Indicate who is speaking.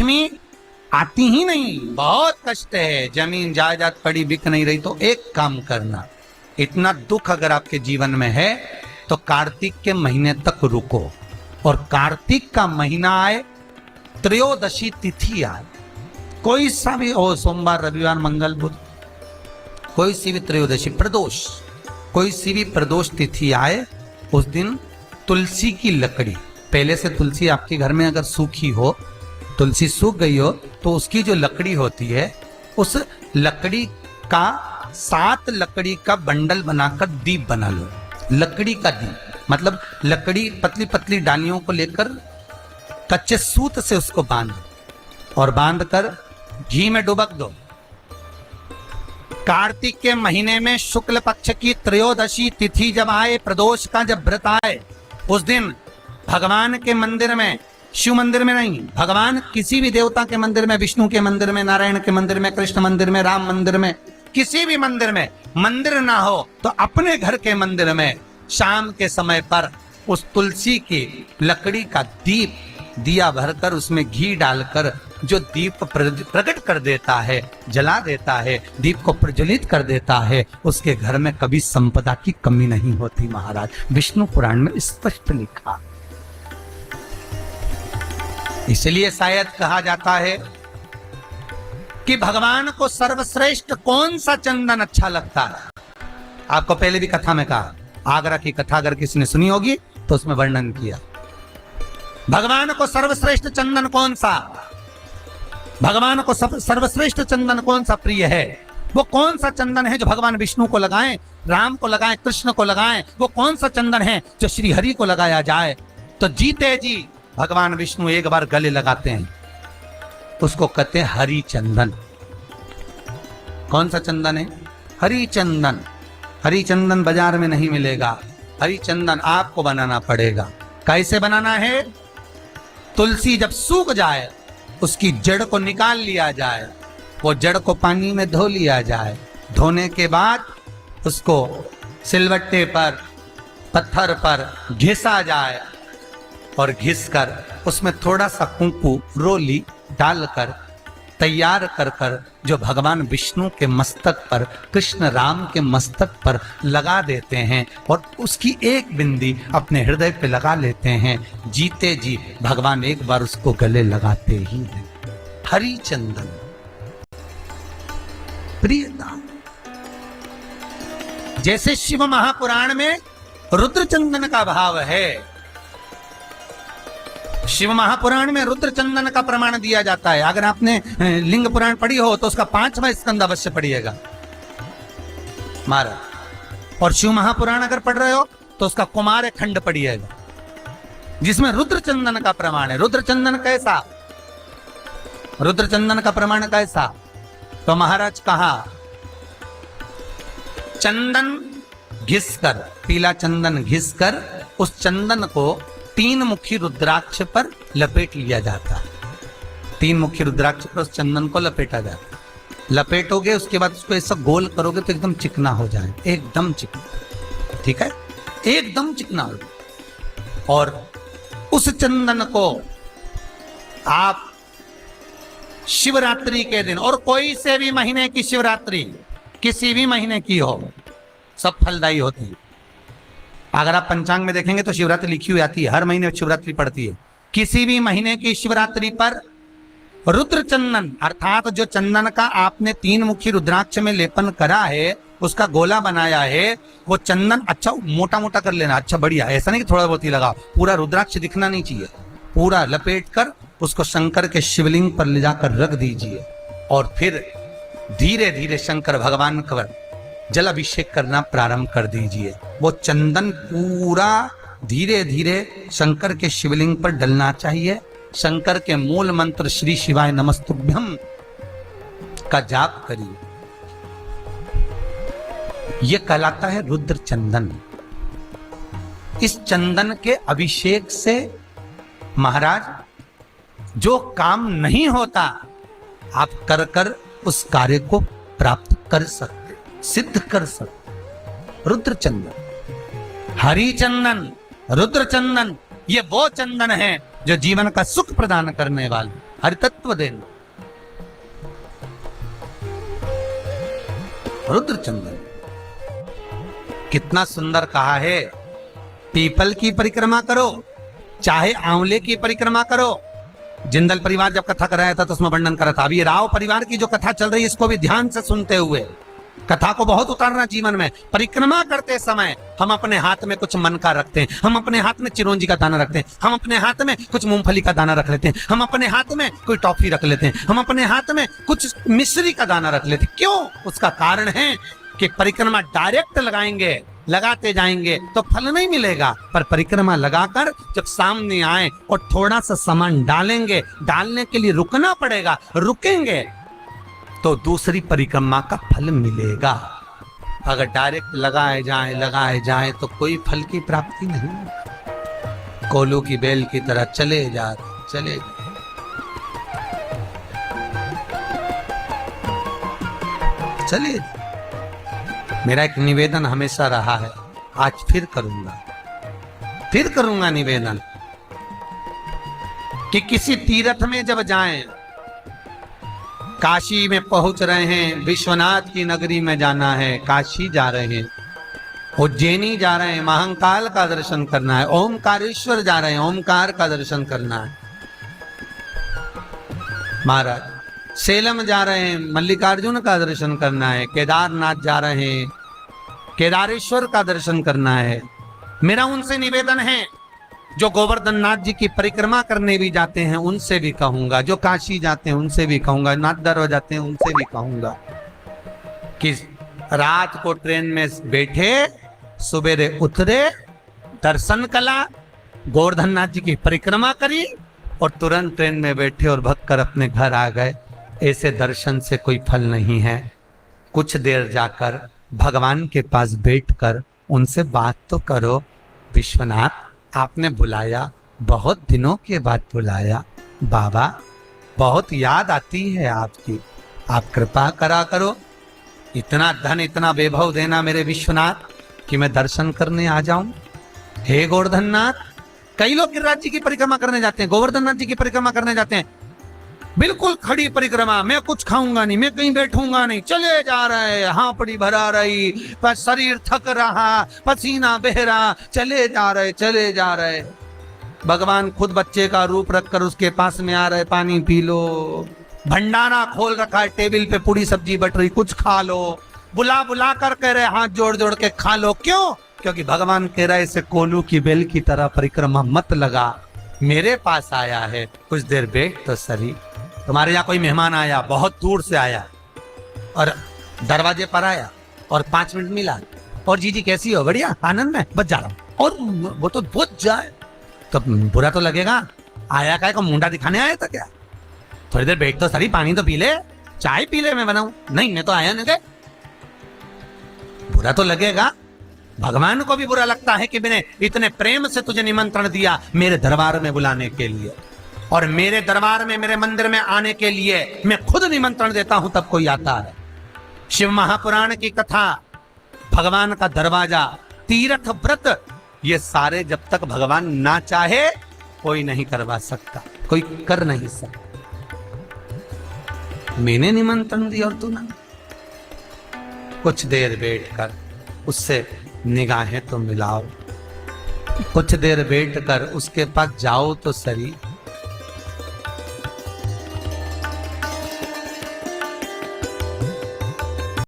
Speaker 1: लक्ष्मी आती ही नहीं, बहुत कष्ट है, जमीन जायदाद पड़ी बिक नहीं रही, तो एक काम करना, इतना दुख अगर आपके जीवन में है तो कार्तिक के महीने तक रुको, और कार्तिक का महीना आए, त्रयोदशी तिथि आए, कोई सा भी हो, सोमवार, रविवार, मंगल, बुध, कोई सी भी त्रयोदशी, प्रदोष, कोई सी भी प्रदोष तिथि आए, उस दिन तुलसी की लकड़ी, पहले से तुलसी आपके घर में अगर सूखी हो, तुलसी सूख गई हो, तो उसकी जो लकड़ी होती है, उस लकड़ी का 7 लकड़ी का बंडल बनाकर दीप बना लो। लकड़ी का दीप मतलब लकड़ी पतली पतली डालियों को लेकर कच्चे सूत से उसको बांधो, और बांधकर घी में डुबक दो। कार्तिक के महीने में शुक्ल पक्ष की त्रयोदशी तिथि जब आए, प्रदोष का जब व्रत आए, उस दिन भगवान के मंदिर में, शिव मंदिर में नहीं, भगवान किसी भी देवता के मंदिर में, विष्णु के मंदिर में, नारायण के मंदिर में, कृष्ण मंदिर में, राम मंदिर में, किसी भी मंदिर में, मंदिर ना हो तो अपने घर के मंदिर में शाम के समय पर उस तुलसी की लकड़ी का दीप, दिया भरकर उसमें घी डालकर जो दीप प्रकट कर देता है, जला देता है, दीप को प्रज्वलित कर देता है, उसके घर में कभी संपदा की कमी नहीं होती महाराज। विष्णु पुराण में स्पष्ट लिखा। इसलिए शायद कहा जाता है कि भगवान को सर्वश्रेष्ठ कौन सा चंदन अच्छा लगता है। आपको पहले भी कथा में कहा, आगरा की कथा अगर किसी ने सुनी होगी तो उसमें वर्णन किया, भगवान को सर्वश्रेष्ठ चंदन कौन सा, भगवान को सर्वश्रेष्ठ चंदन कौन सा प्रिय है, वो कौन सा चंदन है जो भगवान विष्णु को लगाएं, राम को लगाएं, कृष्ण को लगाएं, वो कौन सा चंदन है जो श्री हरि को लगाया जाए। तो जीते जी भगवान विष्णु एक बार गले लगाते हैं, उसको कहते हैं हरि चंदन। कौन सा चंदन है? हरि चंदन। हरि चंदन बाजार में नहीं मिलेगा, हरि चंदन आपको बनाना पड़ेगा। कैसे बनाना है? तुलसी जब सूख जाए, उसकी जड़ को निकाल लिया जाए, वो जड़ को पानी में धो लिया जाए, धोने के बाद उसको सिलवट्टे पर, पत्थर पर घिसा जाए, और घिसकर उसमें थोड़ा सा कुंकू, रोली डालकर तैयार कर कर जो भगवान विष्णु के मस्तक पर, कृष्ण राम के मस्तक पर लगा देते हैं, और उसकी एक बिंदी अपने हृदय पे लगा लेते हैं। जीते जी भगवान एक बार उसको गले लगाते ही हैं। हरि चंदन प्रियता। जैसे शिव महापुराण में रुद्र चंदन का भाव है, शिव महापुराण में रुद्र चंदन का प्रमाण दिया जाता है। अगर आपने लिंग पुराण पढ़ी हो तो उसका 5वां स्कंद अवश्य पढ़िएगा महाराज, और शिव महापुराण अगर पढ़ रहे हो तो उसका कुमार खंड पढ़िएगा, जिसमें रुद्र चंदन का प्रमाण है। रुद्र चंदन कैसा? रुद्र चंदन का प्रमाण कैसा? तो महाराज कहा, चंदन घिसकर, पीला चंदन घिसकर उस चंदन को 3 मुखी रुद्राक्ष पर लपेट लिया जाता है। 3 मुखी रुद्राक्ष पर उस चंदन को लपेटा जाता है। लपेटोगे, उसके बाद उसको ऐसा गोल करोगे तो एकदम चिकना हो जाए, एकदम चिकना, ठीक है, एकदम चिकना हो। और उस चंदन को आप शिवरात्रि के दिन, और कोई से भी महीने की शिवरात्रि, किसी भी महीने की हो, सब फलदायी होती है। अगर आप पंचांग में देखेंगे तो शिवरात्रि लिखी हुई आती है, हर महीने शिवरात्रि पड़ती है। किसी भी महीने की शिवरात्रि पर रुद्र चंदन, अर्थात जो चंदन का आपने 3 मुखी रुद्राक्ष में लेपन करा है, उसका गोला बनाया है, वो चंदन अच्छा मोटा मोटा कर लेना, अच्छा बढ़िया, ऐसा नहीं कि थोड़ा बहुत ही लगाओ, पूरा रुद्राक्ष दिखना नहीं चाहिए, पूरा लपेट कर उसको शंकर के शिवलिंग पर ले जाकर रख दीजिए, और फिर धीरे धीरे शंकर भगवान का जल अभिषेक करना प्रारंभ कर दीजिए। वो चंदन पूरा धीरे धीरे शंकर के शिवलिंग पर डलना चाहिए। शंकर के मूल मंत्र श्री शिवाय नमस्तुभ्यम का जाप करिए। यह कहलाता है रुद्र चंदन। इस चंदन के अभिषेक से महाराज जो काम नहीं होता, आप कर कर उस कार्य को प्राप्त कर सकते, सिद्ध कर सकते। रुद्र चंदन, हरि चंदन, रुद्र चंदन, ये वो चंदन है जो जीवन का सुख प्रदान करने वाले। हरितत्व देना। रुद्र चंदन कितना सुंदर कहा है, पीपल की परिक्रमा करो, चाहे आंवले की परिक्रमा करो। जिंदल परिवार जब कथा कराया था तो उसमें वर्णन करा था। अभी राव परिवार की जो कथा चल रही है इसको भी ध्यान से सुनते हुए कथा को बहुत उतारना जीवन में। परिक्रमा करते समय हम अपने हाथ में कुछ मन का रखते हैं, हम अपने हाथ में चिरौंजी का दाना रखते हैं, हम अपने हाथ में कुछ मूंगफली का दाना रख लेते हैं, हम अपने हाथ में कोई टॉफी रख लेते हैं, हम अपने हाथ में कुछ मिश्री का दाना रख लेते हैं। क्यों? उसका कारण है कि परिक्रमा डायरेक्ट लगाएंगे, लगाते जाएंगे तो फल नहीं मिलेगा, पर परिक्रमा लगाकर जब सामने आए और थोड़ा सा सामान डालेंगे, डालने के लिए रुकना पड़ेगा, रुकेंगे तो दूसरी परिक्रमा का फल मिलेगा। अगर डायरेक्ट लगाए जाए तो कोई फल की प्राप्ति नहीं। कोलू की बेल की तरह चले चले मेरा एक निवेदन हमेशा रहा है, आज फिर करूंगा निवेदन कि किसी तीर्थ में जब जाएं, काशी में पहुंच रहे हैं, विश्वनाथ की नगरी में जाना है, काशी जा रहे हैं, उज्जैनी जा रहे हैं, महाकाल का दर्शन करना है, ओमकारेश्वर जा रहे हैं, ओमकार का दर्शन करना है, महाराज सेलम जा रहे हैं, मल्लिकार्जुन का दर्शन करना है, केदारनाथ जा रहे हैं, केदारेश्वर का दर्शन करना है। मेरा उनसे निवेदन है जो गोवर्धन नाथ जी की परिक्रमा करने भी जाते हैं उनसे भी कहूंगा, जो काशी जाते हैं उनसे भी कहूंगा, नाथ दरबार जाते हैं उनसे भी कहूंगा कि रात को ट्रेन में बैठे, सुबेरे उतरे, दर्शन कला, गोवर्धन नाथ जी की परिक्रमा करी और तुरंत ट्रेन में बैठे और भग कर अपने घर आ गए। ऐसे दर्शन से कोई फल नहीं है। कुछ देर जाकर भगवान के पास बैठकर उनसे बात तो करो, विश्वनाथ आपने बुलाया, बहुत दिनों के बाद बुलाया, बाबा बहुत याद आती है आपकी, आप कृपा करा करो, इतना धन इतना वैभव देना मेरे विश्वनाथ कि मैं दर्शन करने आ जाऊं। हे गोवर्धन नाथ, कई लोग गिरिराज जी की परिक्रमा करने जाते हैं, गोवर्धन नाथ जी की परिक्रमा करने जाते हैं, बिल्कुल खड़ी परिक्रमा, मैं कुछ खाऊंगा नहीं, मैं कहीं बैठूंगा नहीं, चले जा रहे, हांपड़ी भरा रही, पर शरीर थक रहा, पसीना बह रहा, चले जा रहे। भगवान खुद बच्चे का रूप रखकर उसके पास में आ रहे, पानी पी लो, भंडारा खोल रखा है, टेबल पे पूरी सब्जी बट रही, कुछ खा लो, बुला कर कह रहे हाथ जोड़ जोड़ के खा लो। क्यों? क्योंकि भगवान कह रहे इसे कोलू की बेल की तरह परिक्रमा मत लगा, मेरे पास आया है, कुछ देर बैठ तो सही। तुम्हारे यहाँ कोई मेहमान आया, बहुत दूर से आया और दरवाजे पर आया और 5 मिनट मिला और जी कैसी हो, बढ़िया, आनंद में, बच जा रहा हूँ, और वो तो बुझ जाए तो बुरा तो लगेगा। आया का मुंडा दिखाने आया था क्या? थोड़ी देर बैठ तो सही, पानी तो पी ले, चाय पी ले, मैं बनाऊं। नहीं, मैं तो आया नहीं थे, बुरा तो लगेगा। भगवान को भी बुरा लगता है कि मैंने इतने प्रेम से तुझे निमंत्रण दिया मेरे दरबार में बुलाने के लिए, और मेरे दरबार में, मेरे मंदिर में आने के लिए मैं खुद निमंत्रण देता हूं तब कोई आता है। शिव महापुराण की कथा, भगवान का दरवाजा, तीर्थ व्रत, ये सारे जब तक भगवान ना चाहे कोई नहीं करवा सकता, कोई कर नहीं सकता। मैंने निमंत्रण दिया और तू ना। कुछ देर बैठकर उससे निगाहें तो मिलाओ, कुछ देर बैठकर उसके पास जाओ तो सही।